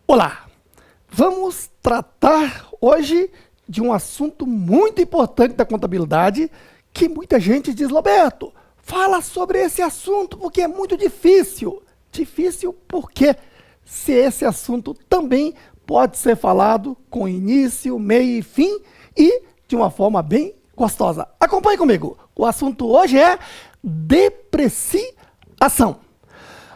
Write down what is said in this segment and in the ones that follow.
Olá! Vamos tratar hoje de um assunto muito importante da contabilidade que muita gente diz: Roberto, fala sobre esse assunto porque é muito difícil. Difícil porque se esse assunto também pode ser falado com início, meio e fim e de uma forma bem gostosa. Acompanhe comigo. O assunto hoje é depreciação.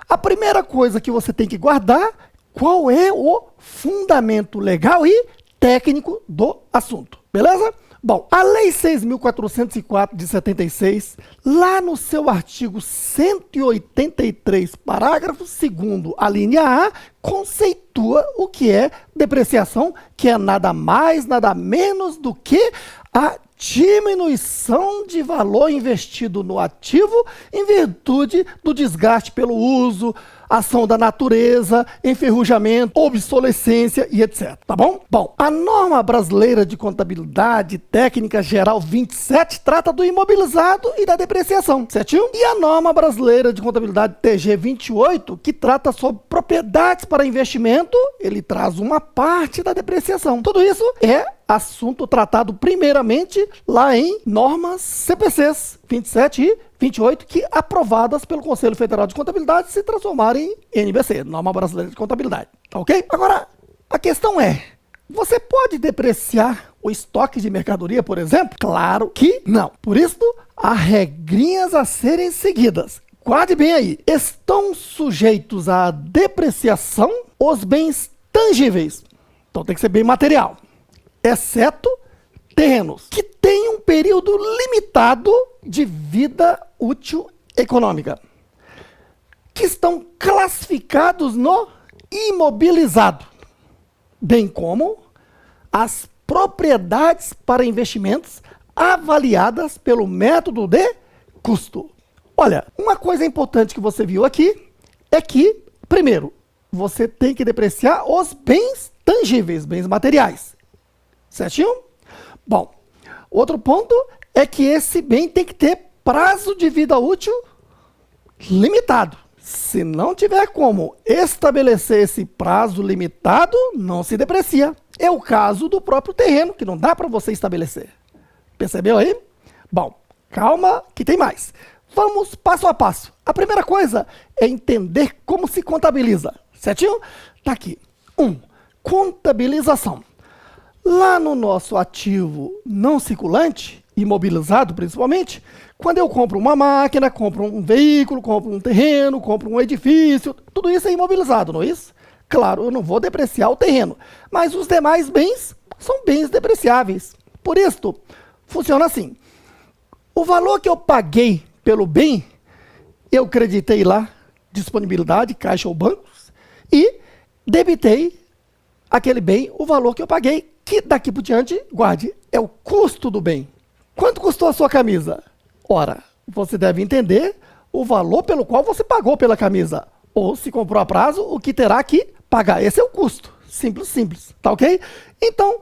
A primeira coisa que você tem que guardar: qual é o fundamento legal e técnico do assunto, beleza? Bom, a Lei 6.404 de 76, lá no seu artigo 183, parágrafo 2º, a linha A, conceitua o que é depreciação, que é nada mais, nada menos do que a diminuição de valor investido no ativo em virtude do desgaste pelo uso, ação da natureza, enferrujamento, obsolescência e etc. Tá bom? Bom, a norma brasileira de contabilidade técnica geral 27 trata do imobilizado e da depreciação, certinho? E a norma brasileira de contabilidade TG 28, que trata sobre propriedades para investimento, ele traz uma parte da depreciação. Tudo isso é assunto tratado primeiramente lá em normas CPCs 27 e 28, que aprovadas pelo Conselho Federal de Contabilidade se transformaram em NBC, Norma Brasileira de Contabilidade, tá ok? Agora, a questão é: você pode depreciar o estoque de mercadoria, por exemplo? Claro que não. Por isso, há regrinhas a serem seguidas. Guarde bem aí. Estão sujeitos à depreciação os bens tangíveis. Então tem que ser bem material, exceto terrenos, que têm um período limitado de vida útil econômica, que estão classificados no imobilizado, bem como as propriedades para investimentos avaliadas pelo método de custo. Olha, uma coisa importante que você viu aqui é que, primeiro, você tem que depreciar os bens tangíveis, bens materiais, certinho? Bom, outro ponto é que esse bem tem que ter prazo de vida útil limitado. Se não tiver como estabelecer esse prazo limitado, não se deprecia. É o caso do próprio terreno, que não dá para você estabelecer. Percebeu aí? Bom, calma que tem mais. Vamos passo a passo. A primeira coisa é entender como se contabiliza, certinho? Tá aqui. 1. Contabilização. Lá no nosso ativo não circulante, imobilizado principalmente, quando eu compro uma máquina, compro um veículo, compro um terreno, compro um edifício, tudo isso é imobilizado, não é isso? Claro, eu não vou depreciar o terreno, mas os demais bens são bens depreciáveis. Por isso, funciona assim: o valor que eu paguei pelo bem, eu creditei lá, disponibilidade, caixa ou bancos, e debitei aquele bem, o valor que eu paguei, que daqui por diante, guarde, é o custo do bem. Quanto custou a sua camisa? Ora, você deve entender o valor pelo qual você pagou pela camisa. Ou, se comprou a prazo, o que terá que pagar. Esse é o custo. Simples, simples. Tá ok? Então,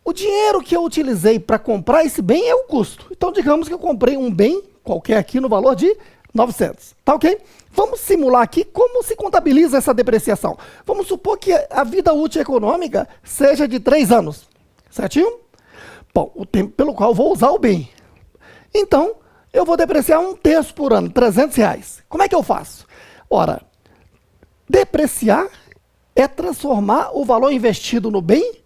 o dinheiro que eu utilizei para comprar esse bem é o custo. Então, digamos que eu comprei um bem qualquer aqui no valor de 900. Tá ok? Vamos simular aqui como se contabiliza essa depreciação. Vamos supor que a vida útil econômica seja de 3 anos. Certinho? Bom, o tempo pelo qual eu vou usar o bem. Então, eu vou depreciar 1/3 por ano, R$300. Como é que eu faço? Ora, depreciar é transformar o valor investido no bem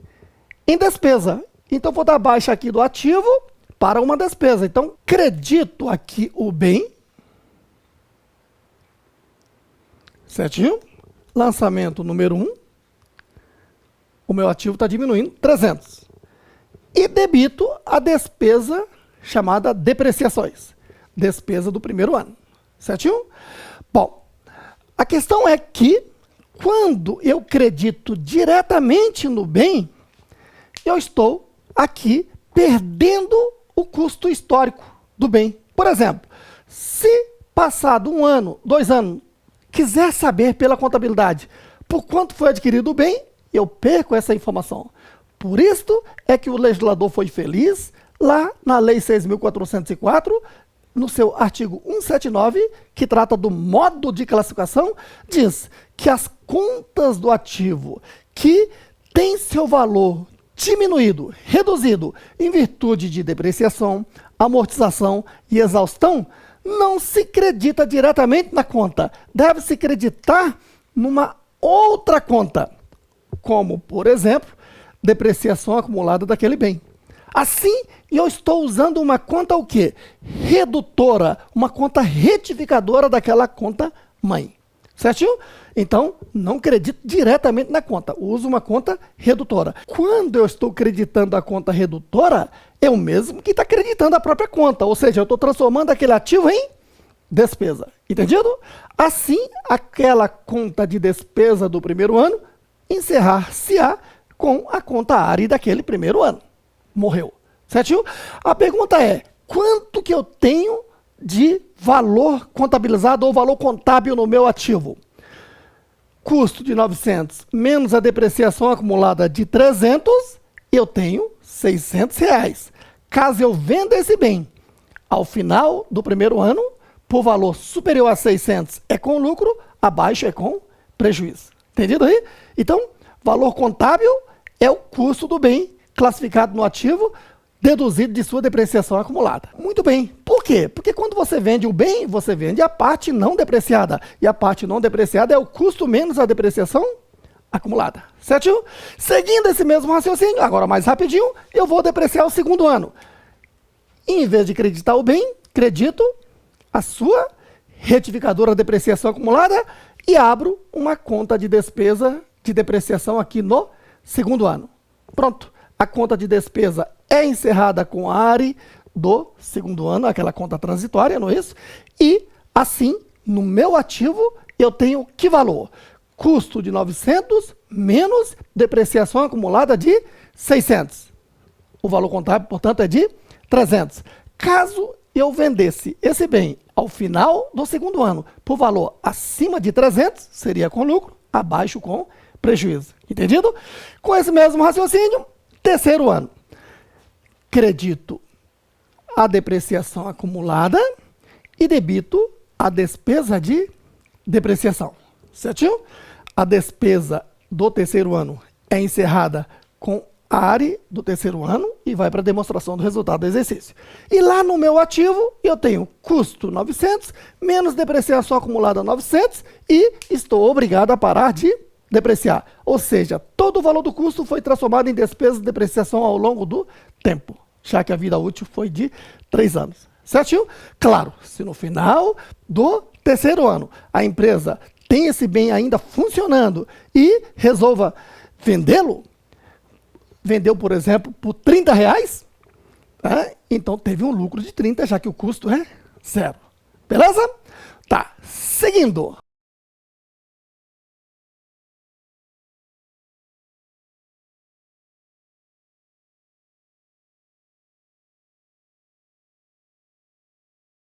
em despesa. Então, vou dar baixa aqui do ativo para uma despesa. Então, credito aqui o bem. Certinho? Lançamento número 1. O meu ativo está diminuindo, 300. E debito a despesa chamada depreciações. Despesa do primeiro ano. Certinho? Bom, a questão é que, quando eu credito diretamente no bem, eu estou aqui perdendo o custo histórico do bem. Por exemplo, se passado 1 ano, 2 anos, quiser saber pela contabilidade por quanto foi adquirido o bem, eu perco essa informação. Por isso é que o legislador foi feliz lá na Lei 6.404, no seu artigo 179, que trata do modo de classificação, diz que as contas do ativo que tem seu valor diminuído, reduzido, em virtude de depreciação, amortização e exaustão, não se credita diretamente na conta. Deve-se creditar numa outra conta, como, por exemplo, depreciação acumulada daquele bem. Assim, eu estou usando uma conta o quê? Redutora, uma conta retificadora daquela conta mãe. Certinho? Então, não credito diretamente na conta, uso uma conta redutora. Quando eu estou creditando a conta redutora, é o mesmo que está creditando a própria conta, ou seja, eu estou transformando aquele ativo em despesa. Entendido? Assim, aquela conta de despesa do primeiro ano encerrar-se-á com a conta ARI daquele primeiro ano. Morreu. Certinho? A pergunta é, quanto que eu tenho de valor contabilizado ou valor contábil no meu ativo? Custo de 900 menos a depreciação acumulada de 300, eu tenho 600 reais. Caso eu venda esse bem ao final do primeiro ano, por valor superior a 600 é com lucro, abaixo é com prejuízo. Entendido aí? Então, valor contábil é o custo do bem classificado no ativo, deduzido de sua depreciação acumulada. Muito bem. Por quê? Porque quando você vende o bem, você vende a parte não depreciada. E a parte não depreciada é o custo menos a depreciação acumulada. Certinho? Seguindo esse mesmo raciocínio, agora mais rapidinho, eu vou depreciar o segundo ano. Em vez de creditar o bem, credito a sua retificadora de depreciação acumulada e abro uma conta de despesa de depreciação aqui no segundo ano. Pronto. A conta de despesa é encerrada com a ARI do segundo ano, aquela conta transitória, não é isso? E, assim, no meu ativo, eu tenho que valor? Custo de 900 menos depreciação acumulada de 600. O valor contábil, portanto, é de 300. Caso eu vendesse esse bem ao final do segundo ano por valor acima de 300, seria com lucro, abaixo com prejuízo. Entendido? Com esse mesmo raciocínio, terceiro ano, credito a depreciação acumulada e debito a despesa de depreciação. Certinho? A despesa do terceiro ano é encerrada com a ARI do terceiro ano e vai para a demonstração do resultado do exercício. E lá no meu ativo, eu tenho custo 900 menos depreciação acumulada 900 e estou obrigado a parar de depreciar. Ou seja, todo o valor do custo foi transformado em despesa de depreciação ao longo do tempo, já que a vida útil foi de 3 anos. Certinho? Claro, se no final do terceiro ano a empresa tem esse bem ainda funcionando e resolva vendê-lo, vendeu, por exemplo, por 30 reais, então teve um lucro de 30, já que o custo é 0. Beleza? Tá, seguindo.